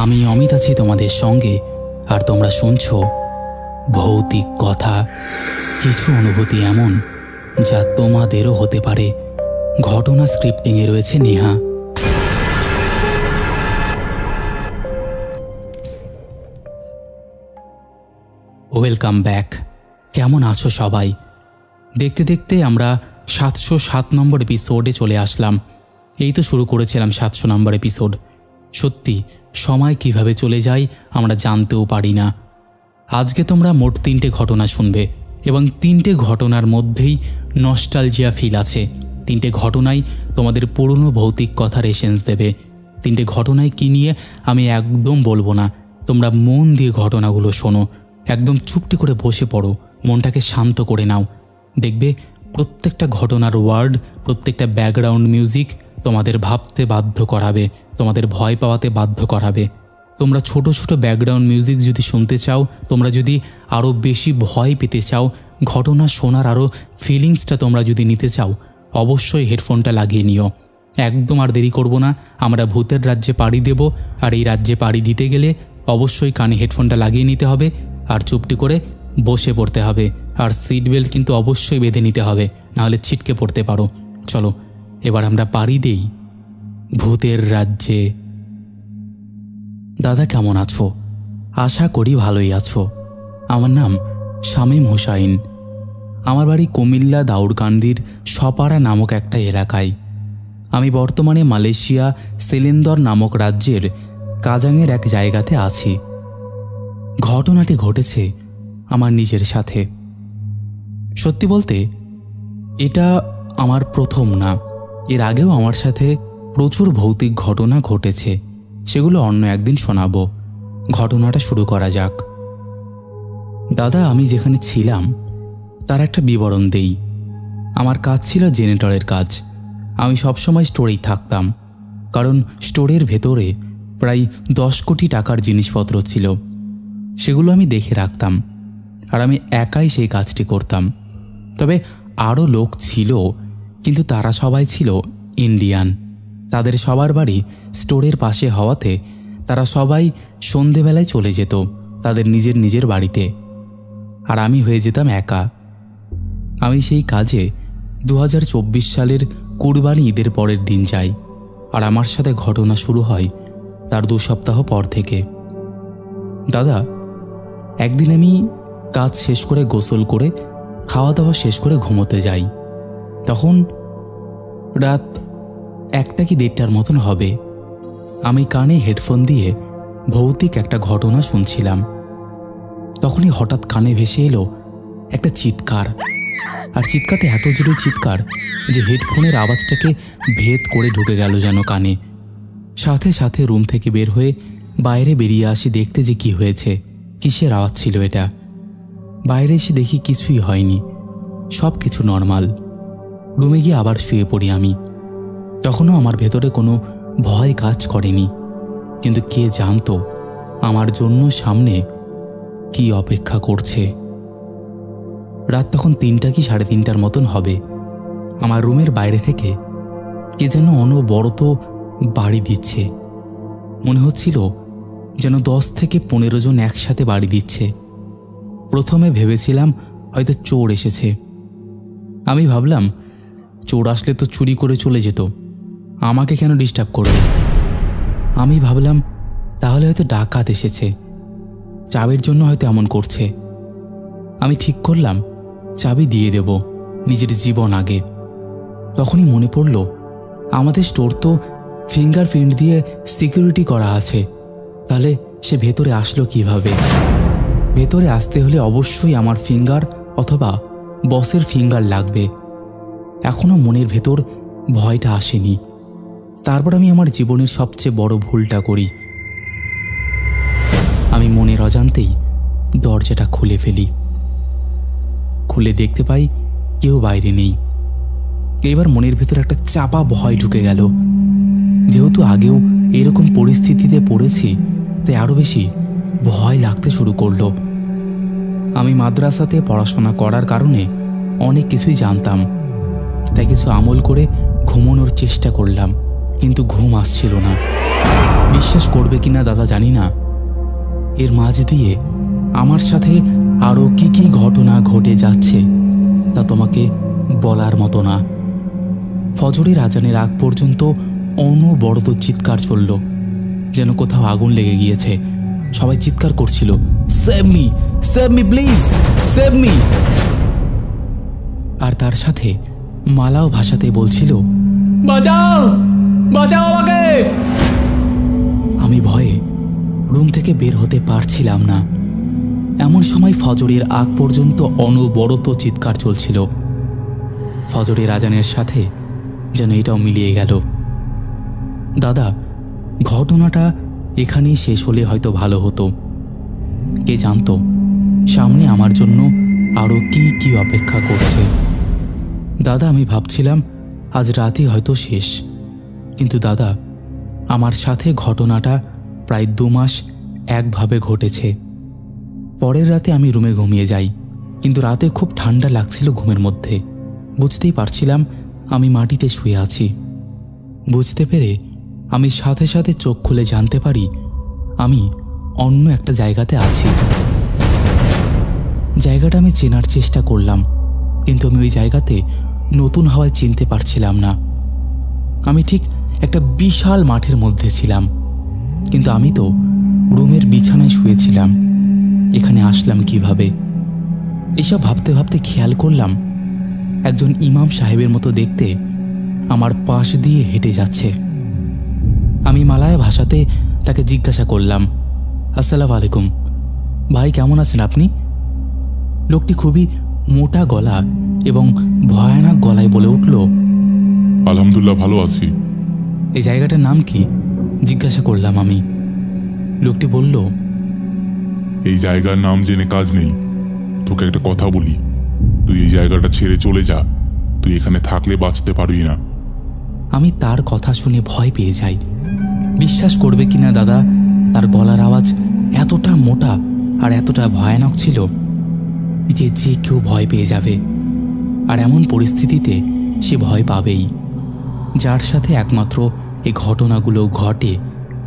আমি অমিত আছি তোমাদের সঙ্গে, আর তোমরা শুনছো ভৌতিক কথা। কিছু অনুভূতি এমন যা তোমাদেরও হতে পারে। ঘটনা স্ক্রিপ্টিংয়ে রয়েছে নেহা। Welcome back. কেমন আছো সবাই? দেখতে দেখতে আমরা 707 নম্বর এপিসোডে চলে আসলাম। এই তো শুরু করেছিলাম 700 নম্বর এপিসোড। সত্যি সময় কিভাবে চলে যায় আমরা জানতেও পারি না। আজকে তোমরা মোট 3টে ঘটনা শুনবে এবং 3টে ঘটনার মধ্যেই নস্টালজিয়া ফিল আছে। 3টে ঘটনাই তোমাদের পুরনো ভৌতিক কথার এসেন্স দেবে। 3টে ঘটনায় কী নিয়ে আমি একদম বলবো না, তোমরা মন দিয়ে ঘটনাগুলো শোনো। একদম চুপটি করে বসে পড়ো, মনটাকে শান্ত করে নাও। দেখবে প্রত্যেকটা ঘটনার ওয়ার্ড, প্রত্যেকটা ব্যাকগ্রাউন্ড মিউজিক তোমাদের ভাবতে বাধ্য করাবে, তোমাদের ভয় পাওয়াতে বাধ্য করাবে। তোমরা ছোট ছোট ব্যাকগ্রাউন্ড মিউজিক যদি শুনতে চাও, তোমরা যদি আরও বেশি ভয় পেতে চাও, ঘটনা শোনার আরও ফিলিংসটা তোমরা যদি নিতে চাও, অবশ্যই হেডফোনটা লাগিয়ে নিও। একদম আর দেরি করব না, আমরা ভূতের রাজ্যে পাড়ি দেব। আর এই রাজ্যে পাড়ি দিতে গেলে অবশ্যই কানে হেডফোনটা লাগিয়ে নিতে হবে আর চুপটি করে বসে পড়তে হবে। আর সিট বেল্ট কিন্তু অবশ্যই বেঁধে নিতে হবে, নাহলে ছিটকে পড়তে পারো। চলো এবার আমরা পাড়ি দেই ভূতের রাজ্যে। দাদা কেমন আছো? আশা করি ভালোই আছো। আমার নাম শামীম হুসাইন। আমার বাড়ি কুমিল্লা দাউরকান্দির সপাড়া নামক একটা এলাকায়। আমি বর্তমানে মালয়েশিয়া সেলেন্দর নামক রাজ্যের কাজাংয়ের এক জায়গাতে আছি। ঘটনাটি ঘটেছে আমার নিজের সাথে। সত্যি বলতে এটা আমার প্রথম না, এর আগেও আমার সাথে প্রচুর ভৌতিক ঘটনা ঘটেছে, সেগুলো অন্য একদিন শোনাবো। ঘটনাটা শুরু করা যাক। দাদা, আমি যেখানে ছিলাম তার একটা বিবরণ দেই। আমার কাজ ছিল জেনারেটরের কাজ। আমি সবসময় স্টোরেই থাকতাম, কারণ স্টোরের ভেতরে প্রায় 10 কোটি টাকার জিনিসপত্র ছিল। সেগুলো আমি দেখে রাখতাম, আর আমি একাই সেই কাজটি করতাম। তবে আরও লোক ছিল, কিন্তু তারা সবাই ছিল ইন্ডিয়ান। তাদের সবার বাড়ি স্টোরের পাশে হওয়াতে তারা সবাই সন্ধেবেলায় চলে যেত তাদের নিজের নিজের বাড়িতে, আর আমি হয়ে যেতাম একা। আমি সেই কাজে 2024 সালের কুরবানি ঈদের পরের দিন যাই, আর আমার সাথে ঘটনা শুরু হয় তার 2 সপ্তাহ পর থেকে। দাদা, একদিন আমি কাজ শেষ করে গোসল করে খাওয়া দাওয়া শেষ করে ঘুমোতে যাই। তখন রাত 1টা কি 1:30টার মতন হবে। আমি কানে হেডফোন দিয়ে ভৌতিক একটা ঘটনা শুনছিলাম। তখনই হঠাৎ কানে ভেসে এলো একটা চিৎকার। আর চিৎকারটা এত জোরে চিৎকার যে হেডফোনের আওয়াজটাকে ভেদ করে ঢুকে গেল যেন কানে। সাথে সাথে রুম থেকে বের হয়ে বাইরে বেরিয়ে আসি দেখতে যে কি হয়েছে, কিসের আওয়াজ ছিল এটা। বাইরে এসে দেখি কিছুই হয়নি, সব কিছু নর্মাল। রুমে গিয়ে আবার শুয়ে পড়ি আমি। তখনও আমার ভেতরে কোনো ভয় কাজ করেনি, কিন্তু কে জানতো আমার জন্য সামনে কি অপেক্ষা করছে। রাত তখন 3টা কি 3:30টার মতন হবে। আমার রুমের বাইরে থেকে কে যেন অনবরত বাড়ি দিচ্ছে। মনে হচ্ছিল যেন 10 থেকে 15 জন একসাথে বাড়ি দিচ্ছে। প্রথমে ভেবেছিলাম হয়তো চোর এসেছে। আমি ভাবলাম চোর আসলে তো চুরি করে চলে যেত, আমাকে কেন ডিস্টার্ব করবে। আমি ভাবলাম তাহলে হয়তো ডাকাত এসেছে, চাবির জন্য হয়তো এমন করছে। আমি ঠিক করলাম চাবি দিয়ে দেব, নিজের জীবন আগে। তখনই মনে পড়ল আমাদের স্টোর তো ফিঙ্গারপ্রিন্ট দিয়ে সিকিউরিটি করা আছে, তাহলে সে ভেতরে আসলো কিভাবে? ভেতরে আসতে হলে অবশ্যই আমার ফিঙ্গার অথবা বসের ফিঙ্গার লাগবে। এখনও মনের ভেতর ভয়টা আসেনি। তারপর আমি আমার জীবনের সবচেয়ে বড় ভুলটা করি। আমি মনের অজান্তেই দরজাটা খুলে ফেলি। খুলে দেখতে পাই কেউ বাইরে নেই। এবার মনের ভেতর একটা চাপা ভয় ঢুকে গেল। যেহেতু আগেও এরকম পরিস্থিতিতে পড়েছি, তাই আরও বেশি ভয় লাগতে শুরু করলো। আমি মাদ্রাসাতে পড়াশোনা করার কারণে অনেক কিছুই জানতাম, তাই কিছু আমল করে ঘুমানোর চেষ্টা করলাম। কিন্তু ঘুম আসছিল না। বিশ্বাস করবে কিনা দাদা জানি না, এর মাঝ দিয়ে আমার সাথে আরও কি কি ঘটনা ঘটে যাচ্ছে তা তোমাকে বলার মতো না। ফজরের আজানের আগ পর্যন্ত অনবরত চিৎকার চলল, যেন কোথাও আগুন লেগে গিয়েছে। সবাই চিৎকার করছিল, save me, save me please, save me. আর তার সাথে মালাও ভাষাতে বলছিল, বাঁচাও, বাঁচাও আমাকে। আমি ভয়ে রুম থেকে বের হতে পারছিলাম না। এমন সময় ফজরের আগ পর্যন্ত অনবরত চিৎকার চলছিল। ফজরের আজানের সাথে যেন এটাও মিলিয়ে গেল। দাদা, ঘটনাটা এখানেই শেষ হলে হয়তো ভালো হতো। কে জানতো সামনে আমার জন্য আরও কি কি অপেক্ষা করছে। দাদা, আমি ভাবছিলাম আজ রাতই হয়তো শেষ, কিন্তু দাদা, আমার সাথে ঘটনাটা প্রায় 2 মাস একভাবে ঘটেছে। পরের রাতে আমি রুমে ঘুমিয়ে যাই, কিন্তু রাতে খুব ঠান্ডা লাগছিল ঘুমের মধ্যে। বুঝতেই পারছিলাম আমি মাটিতে শুয়ে আছি। বুঝতে পেরে আমি সাথে সাথে চোখ খুলে জানতে পারি আমি অন্য একটা জায়গাতে আছি। জায়গাটা আমি চেনার চেষ্টা করলাম, কিন্তু আমি ওই জায়গাতে নতুন হাওয়ায় চিনতে পারছিলাম না। আমি ঠিক একটা বিশাল মাঠের মধ্যে ছিলাম, কিন্তু আমি তো রুমের বিছানায় শুয়েছিলাম। এখানে আসলাম কিভাবে? এসব ভাবতে ভাবতে খেয়াল করলাম একজন ইমাম সাহেবের মতো দেখতে আমার পাশ দিয়ে হেঁটে যাচ্ছে। আমি মালায় ভাষাতে তাকে জিজ্ঞাসা করলাম, আসসালামু আলাইকুম ভাই, কেমন আছেন আপনি? লোকটি খুবই মোটা গলা এবং ভয়ানক গলায় বলে উঠল, আলহামদুলিল্লাহ, ভালো আছি। এই জায়গাটার নাম কি জিজ্ঞাসা করলাম আমি। লোকটি বলল, এই জায়গার নাম জেনে কাজ নেই। তোকে একটা কথা বলি, তুই এই জায়গাটা ছেড়ে চলে যা। তুই এখানে থাকলে বাঁচতে পারবি না। আমি তার কথা শুনে ভয় পেয়ে যাই। বিশ্বাস করবে কিনা দাদা, তার গলার আওয়াজ এতটা মোটা আর এতটা ভয়ানক ছিল যে যে কেউ ভয় পেয়ে যাবে। আর এমন পরিস্থিতিতে সে ভয় পাবেই। যার সাথে একমাত্র এই ঘটনাগুলো ঘটে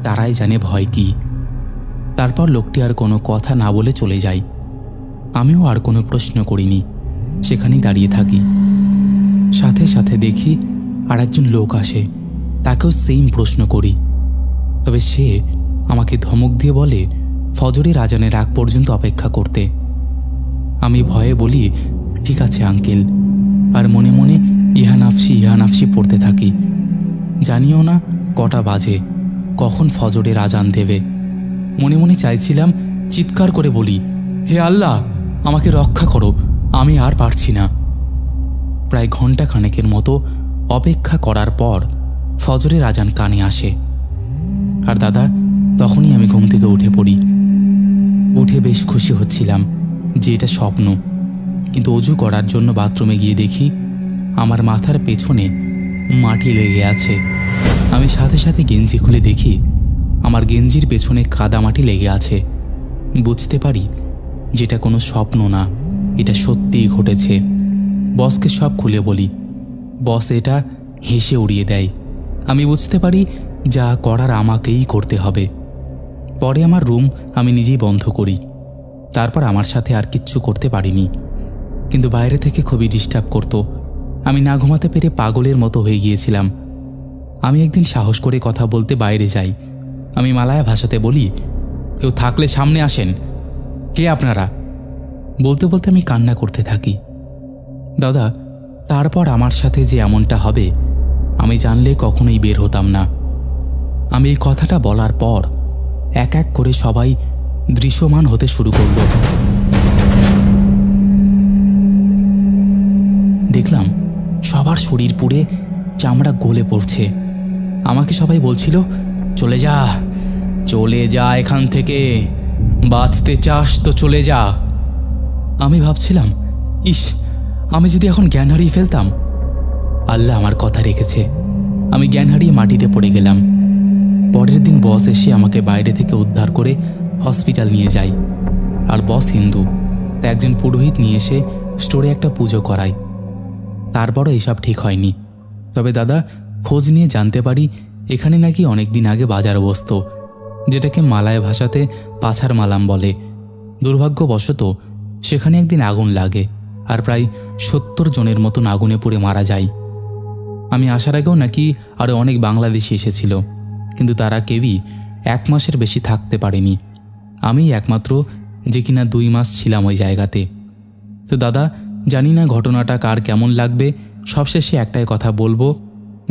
তারাই জানে ভয় কি। তারপর লোকটি আর কোনো কথা না বলে চলে যায়। আমিও আর কোনো প্রশ্ন করিনি, সেখানেই দাঁড়িয়ে থাকি। সাথে সাথে দেখি আর একজন লোক আসে, তাকেও সেম প্রশ্ন করি। তবে সে আমাকে ধমক দিয়ে বলে ফজরের আজানের আগ পর্যন্ত অপেক্ষা করতে। আমি ভয়ে বলি, ঠিক আছে আঙ্কেল, আর মনে মনে ইহানাফসি পড়তে থাকি। জানিও না কটা বাজে, কখন ফজরের আজান দেবে। মনে মনে চাইছিলাম চিৎকার করে বলি, হে আল্লাহ, আমাকে রক্ষা করো, আমি আর পারছি না। প্রায় ঘন্টা খানেকের মতো অপেক্ষা করার পর ফজরের আজান কানে আসে। আর দাদা, তখনই আমি ঘুম থেকে উঠে পড়ি। উঠে বেশ খুশি হচ্ছিলাম যে এটা স্বপ্ন, কিন্তু অজু করার জন্য বাথরুমে গিয়ে দেখি আমার মাথার পেছনে মাটি লেগে আছে। আমি সাথে সাথে গেঞ্জি খুলে দেখি আমার গেঞ্জির পেছনে কাদামাটি লেগে আছে। বুঝতে পারি যেটা কোনো স্বপ্ন না, এটা সত্যিই ঘটেছে। বসকে সব খুলে বলি। বস এটা হেসে উড়িয়ে দেয়। আমি বুঝতে পারি যা করার আমাকেই করতে হবে। পরে আমার রুম আমি নিজেই বন্ধ করি। তারপর আমার সাথে আর কিচ্ছু করতে পারিনি, কিন্তু বাইরে থেকে খুবই ডিস্টার্ব করত। আমি না ঘুমাতে পেরে পাগলের মতো হয়ে গিয়েছিলাম। আমি একদিন সাহস করে কথা বলতে বাইরে যাই। আমি মালায়া ভাষাতে বলি, কেউ থাকলে সামনে আসেন। কে আপনারা? বলতে বলতে আমি কান্না করতে থাকি। দাদা, তারপর আমার সাথে যে এমনটা হবে আমি জানলে কখনোই বের হতাম না। আমি এই কথাটা বলার পর এক এক করে সবাই দৃশ্যমান হতে শুরু করল। দেখলাম সবার শরীর পুড়ে চামড়া গলে পড়ছে। আমাকে সবাই বলছিল, চলে যা, চলে যা এখান থেকে, বাঁচতে চাস তো চলে যা। আমি ভাবছিলাম, ইস, আমি যদি এখন জ্ঞান হারিয়ে ফেলতাম। আল্লাহ আমার কথা রেখেছে। আমি জ্ঞান হারিয়ে মাটিতে পড়ে গেলাম। পরের দিন বস এসে আমাকে বাইরে থেকে উদ্ধার করে হসপিটাল নিয়ে যায়। আর বস হিন্দু, তাই একজন পুরোহিত নিয়ে এসে স্টোরে একটা পুজো করায়। তারপরও এসব ঠিক হয়নি। তবে দাদা, খোঁজ নিয়ে জানতে পারি এখানে নাকি অনেক দিন আগে বাজার বসতো, যেটাকে মালায় ভাষাতে পাছার মালাম বলে। দুর্ভাগ্যবশত সেখানে একদিন আগুন লাগে আর প্রায় 70 জনের মতন আগুনে পুড়ে মারা যায়। আমি আসার আগেও নাকি আরও অনেক বাংলাদেশি এসেছিল, কিন্তু তারা কেউই 1 মাসের বেশি থাকতে পারেনি। আমি একমাত্র যে কিনা 2 মাস ছিলাম ওই জায়গাতে। তো দাদা, জানি না ঘটনাটা কার কেমন লাগবে, সবশেষে একটাই কথা বলবো,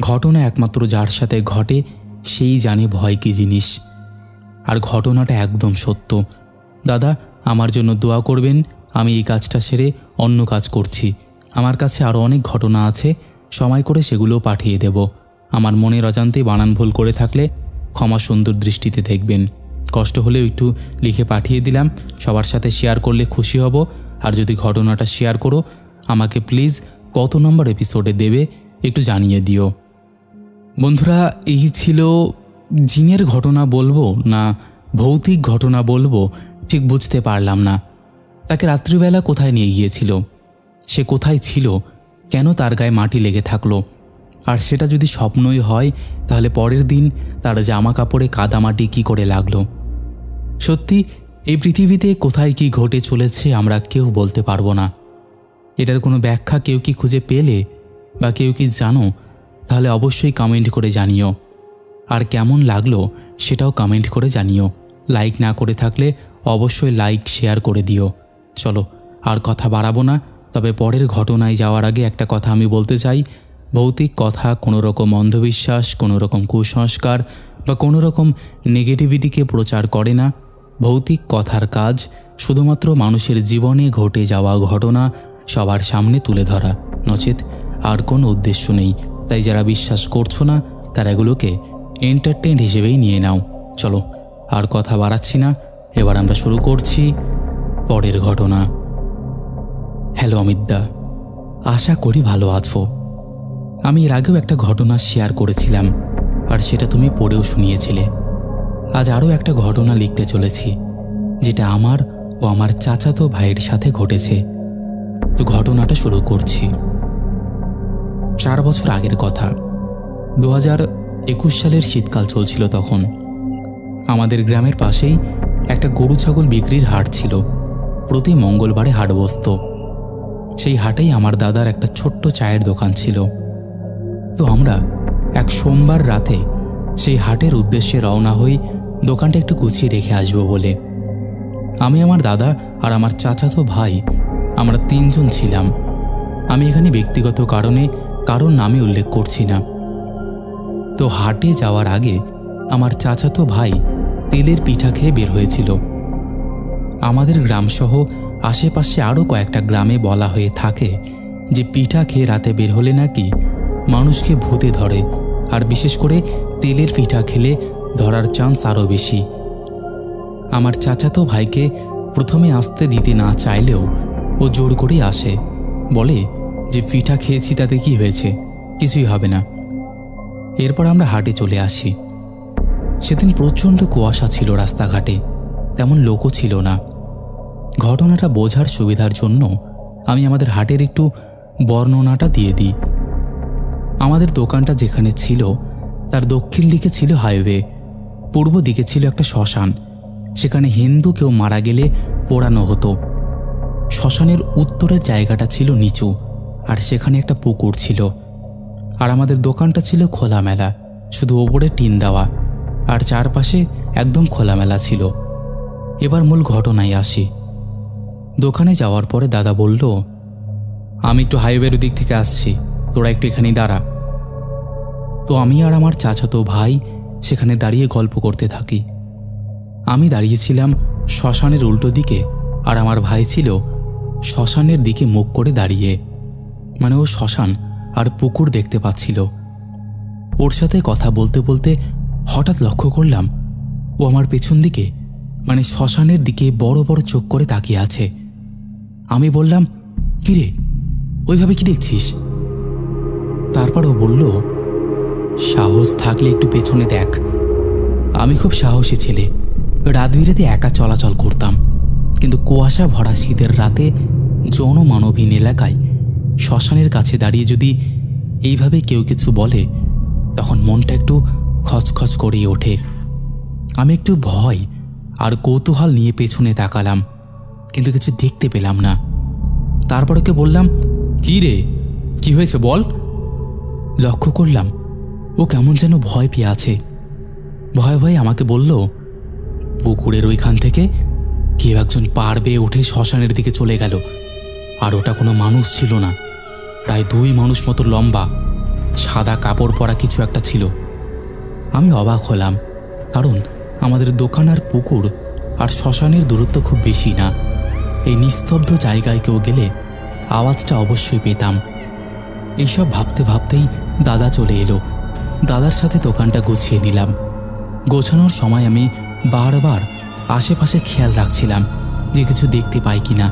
ঘটনা একমাত্র যার সাথে ঘটে সেই জানে ভয় কী জিনিস। আর ঘটনাটা একদম সত্য। দাদা, আমার জন্য দোয়া করবেন। আমি এই কাজটা সেরে অন্য কাজ করছি। আমার কাছে আরও অনেক ঘটনা আছে, সময় করে সেগুলো পাঠিয়ে দেব। আমার মনের অজান্তেই বানান ভুল করে থাকলে ক্ষমা সুন্দর দৃষ্টিতে দেখবেন। কষ্ট হলেও একটু লিখে পাঠিয়ে দিলাম। সবার সাথে শেয়ার করলে খুশি হব। আর যদি ঘটনাটা শেয়ার করো, আমাকে প্লিজ কত নম্বর এপিসোডে দেবে একটু জানিয়ে দিও। বন্ধুরা, এই ছিল জিনের ঘটনা বলবো না ভৌতিক ঘটনা বলবো ঠিক বুঝতে পারলাম না। তাকে রাত্রিবেলা কোথায় নিয়ে গিয়েছিল, সে কোথায় ছিল, কেন তার গায়ে মাটি লেগে থাকলো, আর সেটা যদি স্বপ্নই হয় তাহলে পরের দিন তার জামা কাপড়ে কাদামাটি কী করে লাগলো। সত্যি এই পৃথিবীতে কোথায় কি ঘটে চলেছে আমরা কেউ বলতে পারবো না। এটার কোনো ব্যাখ্যা কেউ কি খুঁজে পেলে বা কেউ কি জানো, তাহলে অবশ্যই কমেন্ট করে জানিও। আর কেমন লাগলো সেটাও কমেন্ট করে জানিও। লাইক না করে থাকলে অবশ্যই লাইক শেয়ার করে দিও। চলো আর কথা বাড়াবো না, তবে পরের ঘটনায় যাওয়ার আগে একটা কথা আমি বলতে চাই। ভৌতিক কথা কোনো রকম অন্ধবিশ্বাস, কোনো রকম কুসংস্কার বা কোনো রকম নেগেটিভিটিকে প্রচার করে না। ভৌতিক কথার কাজ শুধুমাত্র মানুষের জীবনে ঘটে যাওয়া ঘটনা সবার সামনে তুলে ধরা, নচেত আর কোনো উদ্দেশ্য নেই। তাই যারা বিশ্বাস করছো না তারা এগুলোকে এন্টারটেইন হিসেবেই নিয়ে নাও। চলো আর কথা বাড়াচ্ছি না, এবার আমরা শুরু করছি পরের ঘটনা। হ্যালো অমিতদা, আশা করি ভালো আছো। আমি এর আগেও একটা ঘটনা শেয়ার করেছিলাম, আর সেটা তুমি পড়েও শুনিয়েছিলে। আজ আরও একটা ঘটনা লিখতে চলেছি, যেটা আমার ও আমার চাচাতো ভাইয়ের সাথে ঘটেছে। তো ঘটনাটা শুরু করছি। 4 বছর আগের কথা, 2021 সালের শীতকাল চলছিল তখন। আমাদের গ্রামের পাশেই একটা গরু ছাগল বিক্রির হাট ছিল। প্রতি মঙ্গলবারে হাট বসত। সেই হাটেই আমার দাদার একটা ছোট্ট চায়ের দোকান ছিল। তো আমরা এক সোমবার রাতে সেই হাটের উদ্দেশ্যে রওনা হই দোকানটা একটু গুছিয়ে রেখে আসবো বলে। আমি, আমার দাদা আর আমার চাচাতো ভাই, আমরা 3 জন ছিলাম। আমি এখানে ব্যক্তিগত কারণে কারোর নামই উল্লেখ করছি না। তো হাটে যাওয়ার আগে আমার চাচাতো ভাই তেলের পিঠা খেয়ে বের হয়েছিল। আমাদের গ্রামসহ আশেপাশে আরও কয়েকটা গ্রামে বলা হয়ে থাকে যে পিঠা খেয়ে রাতে বের হলে নাকি মানুষকে ভূতে ধরে, আর বিশেষ করে তেলের পিঠা খেলে ধরার চান্স আরও বেশি। আমার চাচাতো ভাইকে প্রথমে আসতে দিতে না চাইলেও ও জোর করেই আসে, বলে যে পিঠা খেয়েছি তাতে কি হয়েছে, কিছুই হবে না। এরপর আমরা হাটে চলে আসি। সেদিন প্রচণ্ড কুয়াশা ছিল রাস্তাঘাটে, তেমন লোকও ছিল না। ঘটনাটা বোঝার সুবিধার জন্য আমি আমাদের হাটের একটু বর্ণনাটা দিয়ে দিই। আমাদের দোকানটা যেখানে ছিল তার দক্ষিণ দিকে ছিল হাইওয়ে, পূর্ব দিকে ছিল একটা শ্মশান। সেখানে হিন্দু কেউ মারা গেলে পোড়ানো হতো। শ্মশানের উত্তরের জায়গাটা ছিল নিচু, আর সেখানে একটা পুকুর ছিল। আর আমাদের দোকানটা ছিল খোলামেলা, শুধু ওপরে টিন দেওয়া, আর চারপাশে একদম খোলামেলা ছিল। এবার মূল ঘটনায় আসি। দোকানে যাওয়ার পরে দাদা বলল, আমি একটু হাইওয়ের দিক থেকে আসছি, তোরা একটু এখানেই দাঁড়া। তো আমি আর আমার চাচাতো ভাই সেখানে দাঁড়িয়ে গল্প করতে থাকি। আমি দাঁড়িয়েছিলাম শ্মশানের উল্টো দিকে, আর আমার ভাই ছিল শ্মশানের দিকে মুখ করে দাঁড়িয়ে, মানে ও শ্মশান আর পুকুর দেখতে পাচ্ছিল। ওর সাথে কথা বলতে বলতে হঠাৎ লক্ষ্য করলাম ও আমার পেছন দিকে, মানে শ্মশানের দিকে বড় বড় চোখ করে তাকিয়ে আছে। আমি বললাম, কিরে ওইভাবে কি দেখছিস? তারপর ও বলল, সাহস থাকলে একটু পেছনে দেখ। আমি খুব সাহসী ছেলে, রাত বিরেতে একা চলাচল করতাম, কিন্তু কুয়াশা ভরা শীতের রাতে জনমানবহীন এলাকায় শ্মশানের কাছে দাঁড়িয়ে যদি এইভাবে কেউ কিছু বলে, তখন মনটা একটু খচখচ করেই ওঠে। আমি একটু ভয় আর কৌতূহল নিয়ে পেছনে তাকালাম, কিন্তু কিছু দেখতে পেলাম না। তারপর ওকে বললাম, কি রে, কি হয়েছে বল। লক্ষ্য করলাম ও কেমন যেন ভয় পেয়ে আছে। ভয়ে ভয়ে আমাকে বলল, পুকুরের ওইখান থেকে কেউ একজন পাড় বেয়ে উঠে শ্মশানের দিকে চলে গেল। আর ওটা কোনো মানুষ ছিল না, প্রায় 2 মানুষ মতো লম্বা, সাদা কাপড় পরা কিছু একটা ছিল। আমি অবাক হলাম, কারণ আমাদের দোকান আর পুকুর আর শ্মশানের দূরত্ব খুব বেশি না। এই নিস্তব্ধ জায়গায় কেউ গেলে আওয়াজটা অবশ্যই পেতাম। এইসব ভাবতে ভাবতেই দাদা চলে এলো। দাদার সাথে দোকানটা গুছিয়ে নিলাম। গোছানোর সময় আমি বারবার আশেপাশে খেয়াল রাখছিলাম যে কিছু দেখতে পাই কিনা।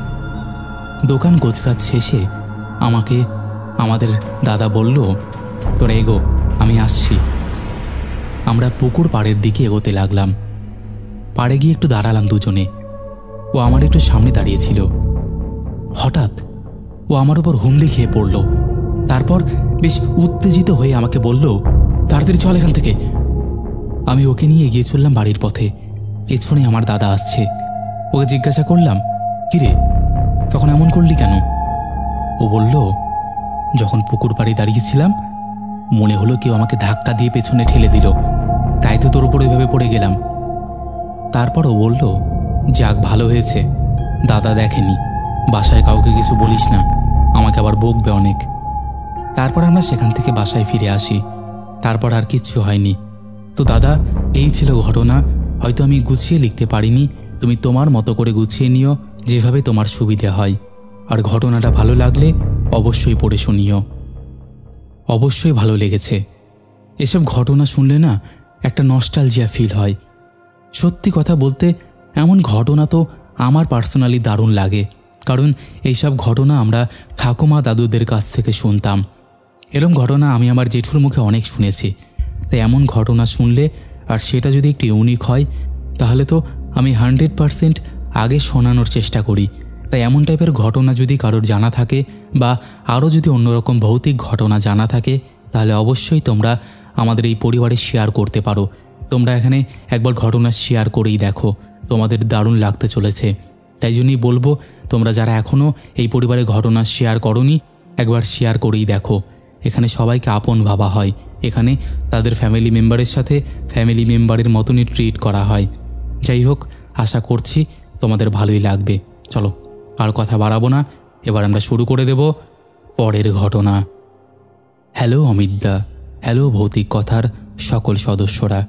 দোকান গোছগাছ শেষে আমাকে আমাদের দাদা বলল, তোরা এগো, আমি আসছি। আমরা পুকুর পাড়ের দিকে এগোতে লাগলাম। পাড়ে গিয়ে একটু দাঁড়ালাম দুজনে। ও আমার একটু সামনে দাঁড়িয়েছিল। হঠাৎ ও আমার উপর হুমড়ি খেয়ে পড়ল। তারপর বেশ উত্তেজিত হয়ে আমাকে বলল, তাড়াতাড়ি চল এখান থেকে। আমি ওকে নিয়ে এগিয়ে চললাম বাড়ির পথে। পেছনে আমার দাদা আসছে। ওকে জিজ্ঞাসা করলাম, কিরে, তখন এমন করলি কেন? ও বলল, যখন পুকুর পাড়ে দাঁড়িয়েছিলাম মনে হলো কেউ আমাকে ধাক্কা দিয়ে পেছনে ঠেলে দিল, তাই তো তোর উপর ওইভাবে পড়ে গেলাম। তারপর ও বলল, যাক ভালো হয়েছে দাদা দেখেনি, বাসায় কাউকে কিছু বলিস না, আমাকে আবার বকবে অনেক। তারপর আমরা সেখান থেকে বাসায় ফিরে আসি। তারপর আর কিচ্ছু হয়নি। তো দাদা, এই ছিল ঘটনা। হয়তো আমি গুছিয়ে লিখতে পারিনি, তুমি তোমার মতো করে গুছিয়ে নিও, যেভাবে তোমার সুবিধে হয়। আর ঘটনাটা ভালো লাগলে অবশ্যই পড়ে শুনিও। অবশ্যই ভালো লেগেছে। এসব ঘটনা শুনলে না একটা নস্টালজিয়া ফিল হয়। সত্যি কথা বলতে এমন ঘটনা তো আমার পার্সোনালি দারুণ লাগে, কারণ এইসব ঘটনা আমরা ঠাকুমা দাদুদের কাছ থেকে শুনতাম। এরকম ঘটনা আমি আমার জেঠুর মুখে অনেক শুনেছি। তাই এমন ঘটনা শুনলে আর সেটা যদি একটু ইউনিক হয়, তাহলে তো আমি 100% আগে শোনানোর চেষ্টা করি। তাই এমন টাইপের ঘটনা যদি কারোর জানা থাকে বা আরও যদি অন্যরকম ভৌতিক ঘটনা জানা থাকে, তাহলে অবশ্যই তোমরা আমাদের এই পরিবারে শেয়ার করতে পারো। তোমরা এখানে একবার ঘটনা শেয়ার করেই দেখো, তোমাদের দারুণ লাগতে চলেছে। তাই জন্যই বলবো, তোমরা যারা এখনও এই পরিবারে ঘটনা শেয়ার করোনি, একবার শেয়ার করেই দেখো। এখানে সবাইকে আপন ভাবা হয়। এখানে তাদের ফ্যামিলি মেম্বারের সাথে ফ্যামিলি মেম্বারের মতনই ট্রিট করা হয়। যাই হোক, আশা করছি তোমাদের ভালোই লাগবে। চলো আর কথা বাড়াবো না, এবার আমরা শুরু করে দেব পরের ঘটনা। হ্যালো অমিতদা, হ্যালো ভৌতিক কথার সকল সদস্যরা।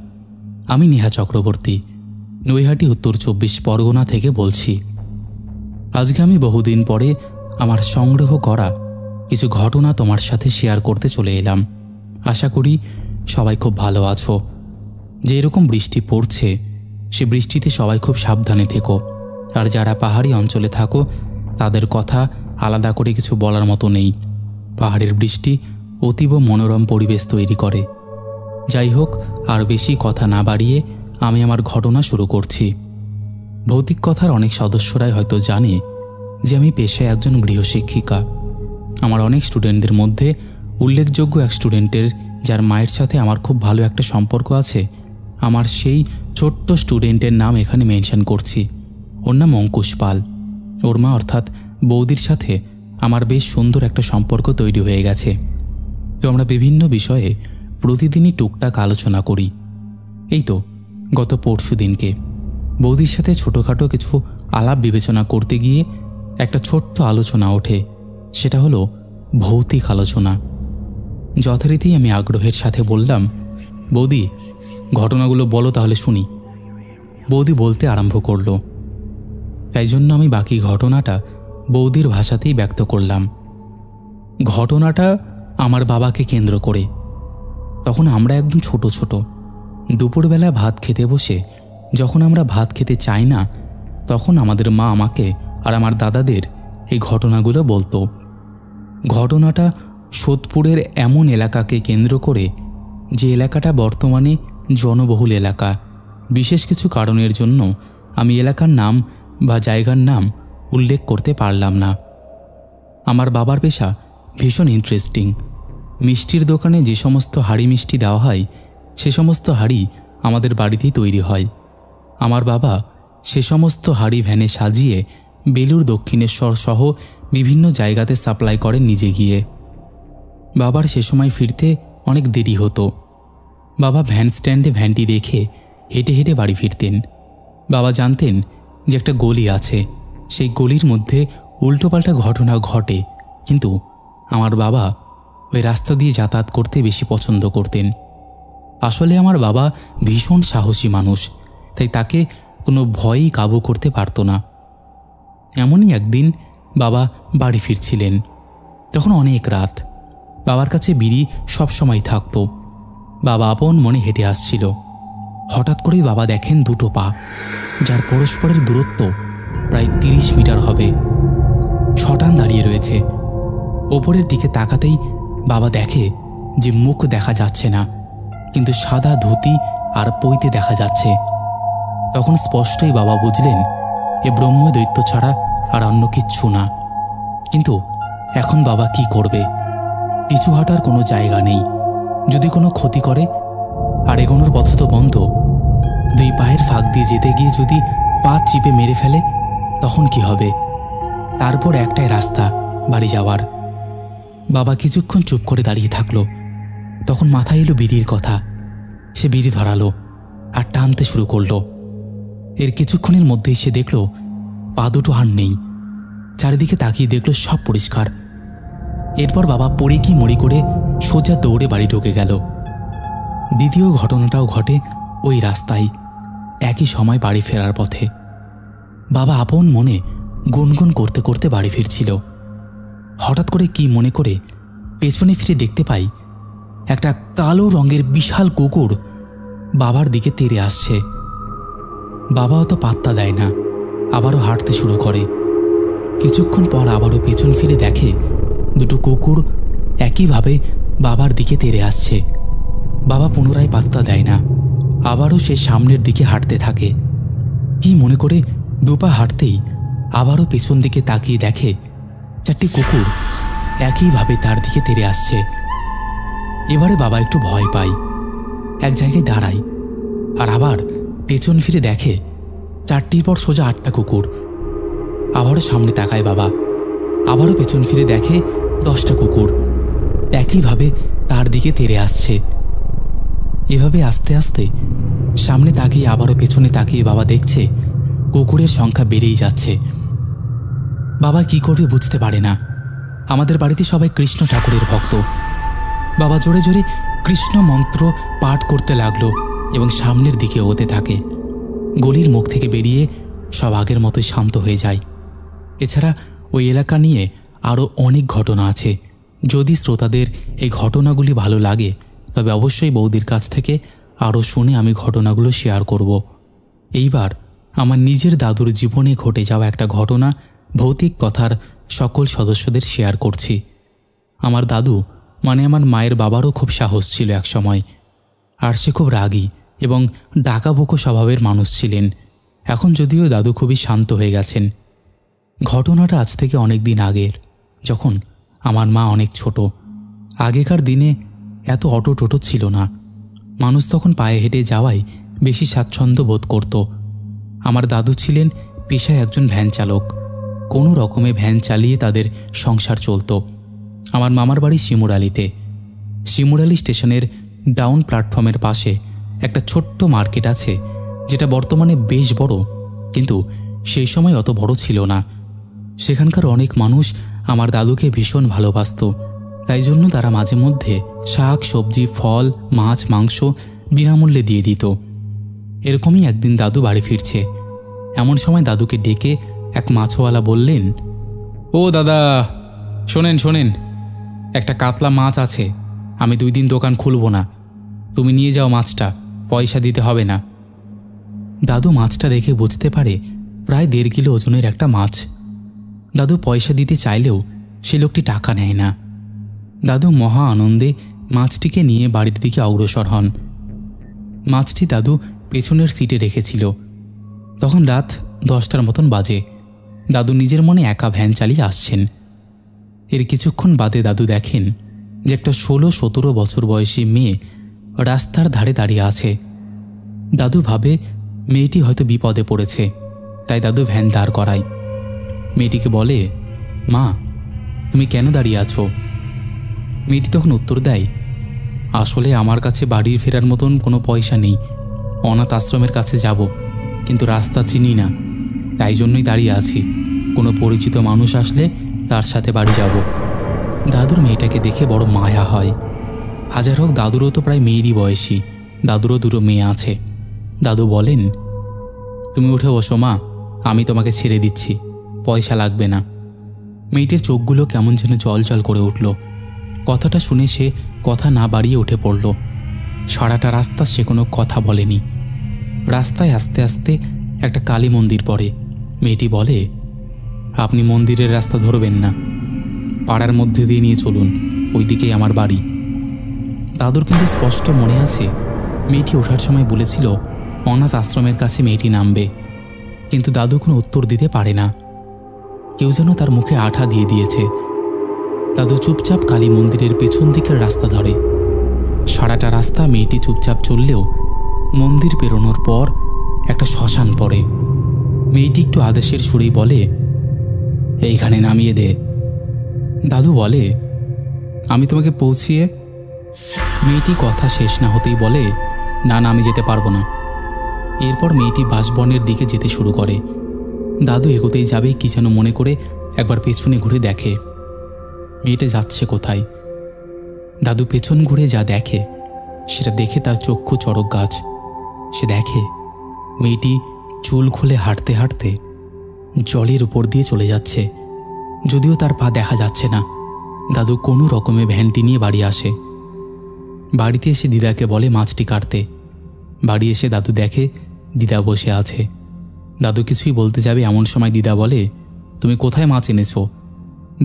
আমি নেহা চক্রবর্তী, নৈহাটি উত্তর 24 পরগনা থেকে বলছি। আজকে আমি বহুদিন পরে আমার সংগ্রহ করা কিছু ঘটনা তোমার সাথে শেয়ার করতে চলে এলাম। আশা করি সবাই খুব ভালো আছো। যে এরকম বৃষ্টি পড়ছে, সে বৃষ্টিতে সবাই খুব সাবধানে থেকো। আর যারা পাহাড়ি অঞ্চলে থাকো, তাদের কথা আলাদা করে কিছু বলার মতো নেই। পাহাড়ের বৃষ্টি অতীব মনোরম পরিবেশ তৈরি করে। যাই হোক, আর বেশি কথা না বাড়িয়ে আমি আমার ঘটনা শুরু করছি। ভৌতিক কথার অনেক সদস্যরাই হয়তো জানে যে আমি পেশায় একজন গৃহশিক্ষিকা। আমার অনেক স্টুডেন্টদের মধ্যে উল্লেখযোগ্য এক স্টুডেন্টের, যার মায়ের সাথে আমার খুব ভালো একটা সম্পর্ক আছে, আমার সেই ছোট্ট স্টুডেন্টের নাম এখানে মেনশন করছি। ওর নাম অঙ্কুশ পাল। ওর মা অর্থাৎ বৌদির সাথে আমার বেশ সুন্দর একটা সম্পর্ক তৈরি হয়ে গেছে। তো আমরা বিভিন্ন বিষয়ে প্রতিদিনই টুকটাক আলোচনা করি। এই তো গত পরশু দিনকে বৌদির সাথে ছোটোখাটো কিছু আলাপ বিবেচনা করতে গিয়ে একটা ছোট্ট আলোচনা ওঠে। সেটা হলো ভৌতিক আলোচনা। যথারীতি আমি আগ্রহের সাথে বললাম, বৌদি, ঘটনাগুলো বলো তাহলে শুনি। বৌদি বলতে আরম্ভ করলো। তাই জন্য আমি বাকি ঘটনাটা বৌদির ভাষাতেই ব্যক্ত করলাম। ঘটনাটা আমার বাবাকে কেন্দ্র করে। তখন আমরা একদম ছোট ছোট। দুপুরবেলা ভাত খেতে বসে যখন আমরা ভাত খেতে চাই না, তখন আমাদের মা আমাকে আর আমার দাদাদের এই ঘটনাগুলো বলতো। ঘটনাটা সোদপুরের এমন এলাকাকে কেন্দ্র করে, যে এলাকাটা বর্তমানে জনবহুল এলাকা। বিশেষ কিছু কারণের জন্য আমি এলাকার নাম বা জায়গার নাম উল্লেখ করতে পারলাম না। আমার বাবার পেশা ভীষণ ইন্টারেস্টিং। মিষ্টির দোকানে যে সমস্ত হাঁড়ি মিষ্টি দেওয়া হয়, সে সমস্ত হাঁড়ি আমাদের বাড়িতেই তৈরি হয়। আমার বাবা সে সমস্ত হাঁড়ি ভ্যানে সাজিয়ে বেলুড়, দক্ষিণেশ্বর সহ বিভিন্ন জায়গাতে সাপ্লাই করেন নিজে গিয়ে। বাবার সে সময় ফিরতে অনেক দেরি হতো। বাবা ভ্যান স্ট্যান্ডে ভ্যানটি রেখে হেঁটে হেঁটে বাড়ি ফিরতেন। বাবা জানতেন যে একটা গলি আছে, সেই গলির মধ্যে উল্টোপাল্টা ঘটনা ঘটে, কিন্তু আমার বাবা ওই রাস্তা দিয়ে যাতায়াত করতে বেশি পছন্দ করতেন। আসলে আমার বাবা ভীষণ সাহসী মানুষ, তাই তাকে কোনো ভয়ই কাবু করতে পারত না। এমনই একদিন বাবা বাড়ি ফিরছিলেন। তখন অনেক রাত। বাবার কাছে বিড়ি সবসময় থাকতো। বাবা আপন মনে হেঁটে আসছিল। হঠাৎ করেই বাবা দেখেন দুটো পা, যার পরস্পরের দূরত্ব প্রায় 30 মিটার হবে, শটান দাঁড়িয়ে রয়েছে। ওপরের দিকে তাকাতেই বাবা দেখে যে মুখ দেখা যাচ্ছে না, কিন্তু সাদা ধুতি আর পৈতে দেখা যাচ্ছে। তখন স্পষ্টই বাবা বুঝলেন এ ব্রহ্মদৈত্য ছাড়া আর অন্য কিচ্ছু না। কিন্তু এখন বাবা কি করবে? পিছু হাঁটার কোনো জায়গা নেই। যদি কোনো ক্ষতি করে, আর এগোনোর পথ তো বন্ধ। 2 পায়ের ফাঁক দিয়ে যেতে গিয়ে যদি পা চিপে মেরে ফেলে, তখন কি হবে? তারপর একটাই রাস্তা, বাড়ি যাওয়ার। বাবা কিছুক্ষণ চুপ করে দাঁড়িয়ে থাকলো। তখন মাথায় এলো বিড়ির কথা। সে বিড়ি ধরালো আর টানতে শুরু করলো। এর কিছুক্ষণের মধ্যেই সে দেখল পা দুটো আর নেই। চারিদিকে তাকিয়ে দেখল সব পরিষ্কার। এরপর বাবা পড়ে কি মরি করে সোজা দৌড়ে বাড়ি ঢুকে গেল। দ্বিতীয় ঘটনাটাও ঘটে ওই রাস্তায়, একই সময় বাড়ি ফেরার পথে। বাবা আপন মনে গুনগুন করতে করতে বাড়ি ফিরছিল। হঠাৎ করে কি মনে করে পেছনে ফিরে দেখতে পাই একটা কালো রঙের বিশাল কুকুর বাবার দিকে তেড়ে আসছে। বাবা অত পাত্তা দেয় না, আবারও হাঁটতে শুরু করে। কিছুক্ষণ পর আবারও পেছন ফিরে দেখে দুটো কুকুর একইভাবে বাবার দিকে তেড়ে আসছে। বাবা পুনরায় পাত্তা দেয় না, আবারও সে সামনের দিকে হাঁটতে থাকে। কি মনে করে 2 পা হাঁটতেই আবারও পেছন দিকে তাকিয়ে দেখে 4টি কুকুর একইভাবে তার দিকে তেড়ে আসছে। এবারে বাবা একটু ভয় পায়, এক জায়গায় দাঁড়ায়, আর আবার পেছন ফিরে দেখে 4টির পর সোজা 8টা কুকুর। আবারও সামনে তাকায় বাবা, আবারও পেছন ফিরে দেখে 10টা কুকুর একইভাবে তার দিকে তেড়ে আসছে। এভাবে আস্তে আস্তে সামনে তাকিয়ে আবারও পেছনে তাকিয়ে বাবা দেখছে কুকুরের সংখ্যা বেড়েই যাচ্ছে। বাবা কি করবে বুঝতে পারে না। আমাদের বাড়িতে সবাই কৃষ্ণ ঠাকুরের ভক্ত। বাবা জোরে জোরে কৃষ্ণ মন্ত্র পাঠ করতে লাগলো এবং সামনের দিকে এগোতে থাকে। গলির মুখ থেকে বেরিয়ে সব আগের মতোই শান্ত হয়ে যায়। এছাড়া ওই এলাকা নিয়ে আরও অনেক ঘটনা আছে। যদি শ্রোতাদের এই ঘটনাগুলি ভালো লাগে, তবে অবশ্যই বৌদির কাছ থেকে আরও শুনে আমি ঘটনাগুলো শেয়ার করব। এইবার আমার নিজের দাদুর জীবনে ঘটে যাওয়া একটা ঘটনা ভৌতিক কথার সকল সদস্যদের শেয়ার করছি। আমার দাদু মানে আমার মায়ের বাবারও খুব সাহস ছিল এক সময়, আর সে খুব রাগী এবং ডাকাবুকো স্বভাবের মানুষ ছিলেন। এখন যদিও দাদু খুবই শান্ত হয়ে গেছেন। ঘটনাটা আজ থেকে অনেক দিন আগের, যখন আমার মা অনেক ছোট। আগেকার দিনে এত অটো টোটো ছিল না। মানুষ তখন পায়ে হেঁটে যাওয়ায় বেশি স্বাচ্ছন্দ্য বোধ করত। আমার দাদু ছিলেন পেশায় একজন ভ্যান চালক। কোনো রকমে ভ্যান চালিয়ে তাদের সংসার চলত। আমার মামার বাড়ি শিমুরালিতে। শিমুরালি স্টেশনের ডাউন প্ল্যাটফর্মের পাশে একটা ছোট্ট মার্কেট আছে, যেটা বর্তমানে বেশ বড়, কিন্তু সেই সময় অত বড় ছিল না। সেখানকার অনেক মানুষ আমার দাদুকে ভীষণ ভালোবাসত, তাই জন্য তারা মাঝে মধ্যে শাক সবজি ফল মাছ মাংস বিনামূল্যে দিয়ে দিত। এরকমই একদিন দাদু বাড়ি ফিরছে। এমন সময় দাদুকে ডেকে এক মাছওয়ালা বললেন, ও দাদা, শোনেন শোনেন, একটা কাতলা মাছ আছে, আমি 2 দিন দোকান খুলব না, তুমি নিয়ে যাও মাছটা, পয়সা দিতে হবে না। দাদু মাছটা দেখে বুঝতে পারে প্রায় 1.5 কিলো ওজনের একটা মাছ। দাদু পয়সা দিতে চাইলেও সে লোকটি টাকা নেয় না। দাদু মহা আনন্দে মাছটিকে নিয়ে বাড়ির দিকে অগ্রসর হন। মাছটি দাদু পেছনের সিটে রেখেছিল। তখন রাত 10টার মতন বাজে। দাদু নিজের মনে একা ভ্যান চালিয়ে আসছেন। এর কিছুক্ষণ বাদে দাদু দেখেন যে একটা 16-17 বছর বয়সী মেয়ে রাস্তার ধারে দাঁড়িয়ে আছে। দাদু ভাবে মেয়েটি হয়তো বিপদে পড়েছে, তাই দাদু ভ্যান দাঁড় করায়। মেয়েটিকে বলে, মা তুমি কেন দাঁড়িয়ে আছো? মেয়েটি তখন উত্তর দেয়, আসলে আমার কাছে বাড়ি ফেরার মতন কোনো পয়সা নেই, অনাথ আশ্রমের কাছে যাব, কিন্তু রাস্তা চিনি না, তাই জন্যই দাঁড়িয়ে আছি। কোনো পরিচিত মানুষ আসলে তার সাথে বাড়ি যাব। দাদুর মেয়েটাকে দেখে বড় মায়া হয়। হাজার হোক দাদুরও তো প্রায় মেয়েরই বয়সী, দাদুরও দুটো মেয়ে আছে। দাদু বলেন, তুমি উঠে বসো মা, আমি তোমাকে ছেড়ে দিচ্ছি, পয়সা লাগবে না। মেয়েটির চোখগুলো কেমন যেন জল জল করে উঠল। কথাটা শুনে সে কথা না বাড়িয়ে উঠে পড়ল। সারাটা রাস্তা সে কোনো কথা বলেনি। রাস্তায় আস্তে আস্তে একটা কালী মন্দির পড়ে। মেয়েটি বলে, আপনি মন্দিরের রাস্তা ধরবেন না, পাড়ার মধ্যে দিয়ে নিয়ে চলুন, ওইদিকেই আমার বাড়ি। দাদুর কিন্তু স্পষ্ট মনে আছে মেয়েটি ওঠার সময় বলেছিল অনাথ আশ্রমের কাছে মেয়েটি নামবে, কিন্তু দাদু কোনো উত্তর দিতে পারে না। কেউ যেন তার মুখে আঠা দিয়ে দিয়েছে। দাদু চুপচাপ কালী মন্দিরের পেছন দিকের রাস্তা ধরে। সারাটা রাস্তা মেয়েটি চুপচাপ চললেও মন্দির পেরোনোর পর একটা শ্মশান পড়ে। মেয়েটি একটু আদেশের সুরেই বলে, এইখানে নামিয়ে দে। দাদু বলে, আমি তোমাকে পৌঁছিয়ে। মেয়েটি কথা শেষ না হতেই বলে, না না আমি যেতে পারবো না। এরপর মেয়েটি বাঁশবনের দিকে যেতে শুরু করে। দাদু এগোতেই যাবে কি যেন মনে করে একবার পেছনে ঘুরে দেখে মেয়েটা যাচ্ছে কোথায়। দাদু পেছন ঘুরে যা দেখে সেটা দেখে তার চক্ষু চড়ক গাছ। সে দেখে মেয়েটি চুল খুলে হাঁটতে হাঁটতে জলের উপর দিয়ে চলে যাচ্ছে, যদিও তার পা দেখা যাচ্ছে না। দাদু কোনো রকমে ভ্যানটি নিয়ে বাড়ি আসে। বাড়িতে এসে দিদাকে বলে মাছটি কাটতে। বাড়ি এসে দাদু দেখে দিদা বসে আছে। দাদু কিছুই বলতে যাবে এমন সময় দিদা বলে, তুমি কোথায় মাছ এনেছো?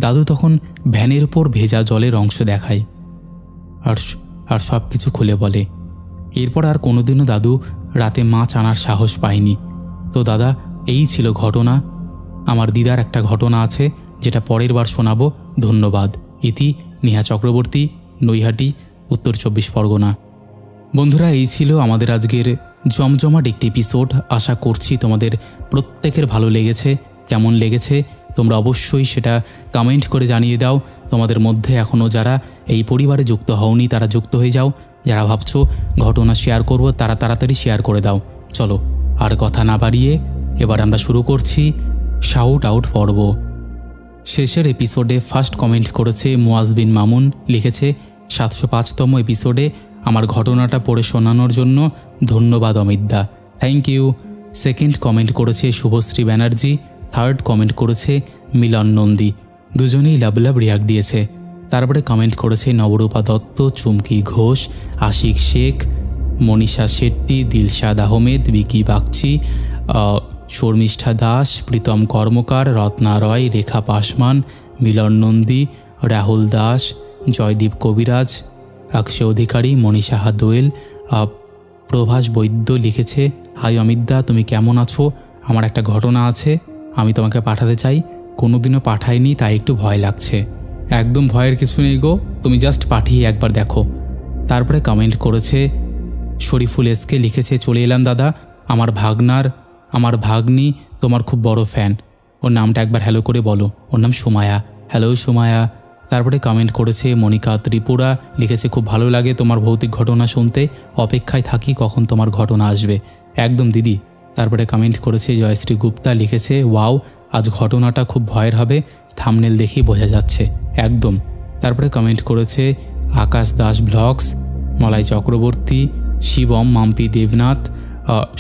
দাদু তখন ভ্যানের উপর ভেজা জলের অংশ দেখায় আর সব কিছু খুলে বলে। এরপর আর কোনোদিনও দাদু রাতে মাছ আনার সাহস পায়নি। তো দাদা, এই ছিল ঘটনা। আমার দিদার একটা ঘটনা আছে যেটা পরের বার শোনাবো। ধন্যবাদ। ইতি নেহা চক্রবর্তী, নৈহাটি, উত্তর 24 পরগনা। বন্ধুরা, এই ছিল আমাদের আজকের জমজমাট একটি এপিসোড। আশা করছি তোমাদের প্রত্যেকের ভালো লেগেছে। কেমন লেগেছে তোমরা অবশ্যই সেটা কমেন্ট করে জানিয়ে দাও। তোমাদের মধ্যে এখনও যারা এই পরিবারে যুক্ত হওনি তারা যুক্ত হয়ে যাও। যারা ভাবছো ঘটনা শেয়ার করব তারা তাড়াতাড়ি শেয়ার করে দাও। চলো আর কথা না বাড়িয়ে এবার আমরা শুরু করছি শাউট আউট পর্ব। শেষের এপিসোডে ফার্স্ট কমেন্ট করেছে মুয়াজ বিন মামুন। লিখেছে, 705তম এপিসোডে আমার ঘটনাটা পড়ে শোনানোর জন্য ধন্যবাদ অমিতদা, থ্যাংক ইউ। সেকেন্ড কমেন্ট করেছে শুভশ্রী ব্যানার্জি। থার্ড কমেন্ট করেছে মিলন নন্দী। দুজনেই লাভ লাভ রিয়াক্ট দিয়েছে। তারপরে কমেন্ট করেছে নবরূপা দত্ত, চুমকি ঘোষ, আশিক শেখ, মনীষা শেট্টি, দিলশাদ আহমেদ, বিকি বাগচি, শর্মিষ্ঠা দাস, প্রীতম কর্মকার, রত্না রয়, রেখা পাসমান, মিলন নন্দী, রাহুল দাস, জয়দীপ কবিরাজ, অক্ষয় অধিকারী, মনীষাহা দোয়েল, প্রভাস বৈদ্য। লিখেছে, হাই অমিতদা, তুমি কেমন আছো? আমার একটা ঘটনা আছে, আমি তোমাকে পাঠাতে চাই। কোনোদিনও পাঠাইনি তাই একটু ভয় লাগছে। একদম ভয়ের কিছু নেই গো, তুমি জাস্ট পাঠিয়ে একবার দেখো। তারপরে কমেন্ট করেছে শরীফুল এসকে। লিখেছে, চলে এলাম দাদা, আমার ভাগ্নি তোমার খুব বড় ফ্যান। ওর নামটা একবার হ্যালো করে বলো। ওর নাম সুমায়া। হ্যালো সুমায়া। তারপরে কমেন্ট করেছে মনিকা ত্রিপুরা। লিখেছে, খুব ভালো লাগে তোমার ভৌতিক ঘটনা শুনতে, অপেক্ষায় থাকি কখন তোমার ঘটনা আসবে। একদম দিদি। তারপরে কমেন্ট করেছে জয়শ্রী গুপ্তা। লিখেছে, ওয়াও, আজ ঘটনাটা খুব ভয়ের হবে, থাম্বনেল দেখেই বোঝা যাচ্ছে। একদম। তারপরে কমেন্ট করেছে আকাশ দাস ব্লগস, মলাই চক্রবর্তী, শিবম, মাম্পি দেবনাথ,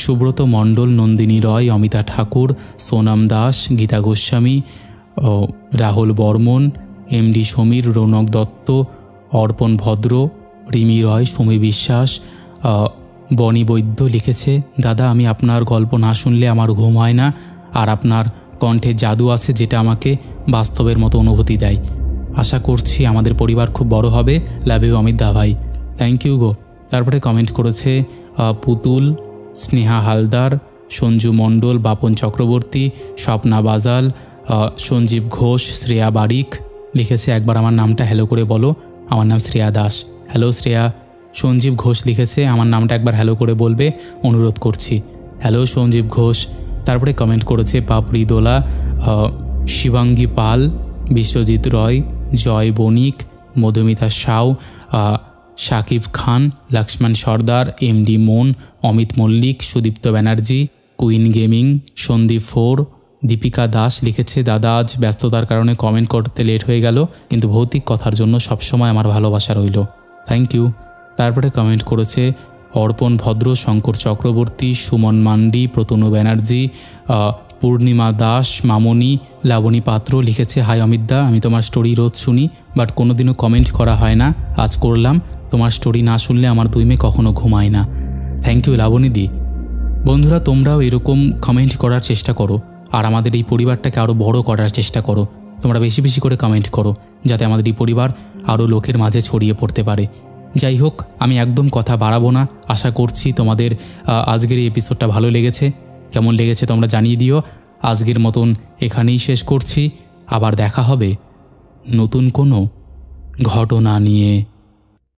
সুব্রত মণ্ডল, নন্দিনী রয়, অমিতা ঠাকুর, সোনাম দাস, গীতা গোস্বামী, রাহুল বর্মন, এমডি সমীর, রৌনক দত্ত, অর্পণ ভদ্র, রিমি রয়, সমী বিশ্বাস, বনি বৈদ্য। লিখেছে, দাদা আমি আপনার গল্প না শুনলে আমার ঘুম হয় না, আর আপনার কণ্ঠে জাদু আছে যেটা আমাকে বাস্তবের মতো অনুভূতি দেয়। আশা করছি আমাদের পরিবার খুব বড় হবে। লাভ ইউ অমিত দা ভাই, থ্যাংক ইউ গো। তারপরে কমেন্ট করেছে পুতুল, স্নেহা হালদার, সঞ্জু মণ্ডল, বাপন চক্রবর্তী, স্বপ্না বাজাল, সঞ্জীব ঘোষ, শ্রেয়া বারিক। লিখেছে, একবার আমার নামটা হ্যালো করে বলো। আমার নাম শ্রেয়া দাস। হ্যালো শ্রেয়া। সঞ্জীব ঘোষ লিখেছে, আমার নামটা একবার হ্যালো করে বলবে, অনুরোধ করছি। হ্যালো সঞ্জীব ঘোষ। তারপরে কমেন্ট করেছে Papri Dola, Shivangi Pal, Biswajit Roy, Joy Banik, Madhumita Sau, Sakib Khan, Lakshman Sardar, MD Mon, Amit Mallick, Sudipta Banerjee, Queen Gaming, Sandip four, Deepika Das লিখেছে, দাদা আজ ব্যস্ততার কারণে কমেন্ট করতে লেট হয়ে গেল, কিন্তু ভৌতিক কথার জন্য সবসময় আমার ভালোবাসা রইল, থ্যাংক ইউ। তারপরে কমেন্ট করেছে অর্পণ ভদ্র, শঙ্কর চক্রবর্তী, সুমন মান্ডি, প্রতনু ব্যানার্জি, পূর্ণিমা দাস, মামনি, লাবণী পাত্র লিখেছে, হাই অমিতদা, আমি তোমার স্টোরি রোজ শুনি, বাট কোনোদিনও কমেন্ট করা হয় না, আজ করলাম। তোমার স্টোরি না শুনলে আমার দুই মেয়ে কখনো ঘুমায় না। থ্যাংক ইউ লাবণীদি। বন্ধুরা, তোমরাও এরকম কমেন্ট করার চেষ্টা করো, আর আমাদের এই পরিবারটাকে আরও বড় করার চেষ্টা করো। তোমরা বেশি বেশি করে কমেন্ট করো, যাতে আমাদের এই পরিবার আরও লোকের মাঝে ছড়িয়ে পড়তে পারে। যাই হোক, আমি একদম কথা বাড়াবো না। আশা করছি তোমাদের আজকের এই এপিসোডটা ভালো লেগেছে। কেমন লেগেছে তোমরা জানিয়ে দিও। আজকের মতন এখানেই শেষ করছি। আবার দেখা হবে নতুন কোনো ঘটনা নিয়ে।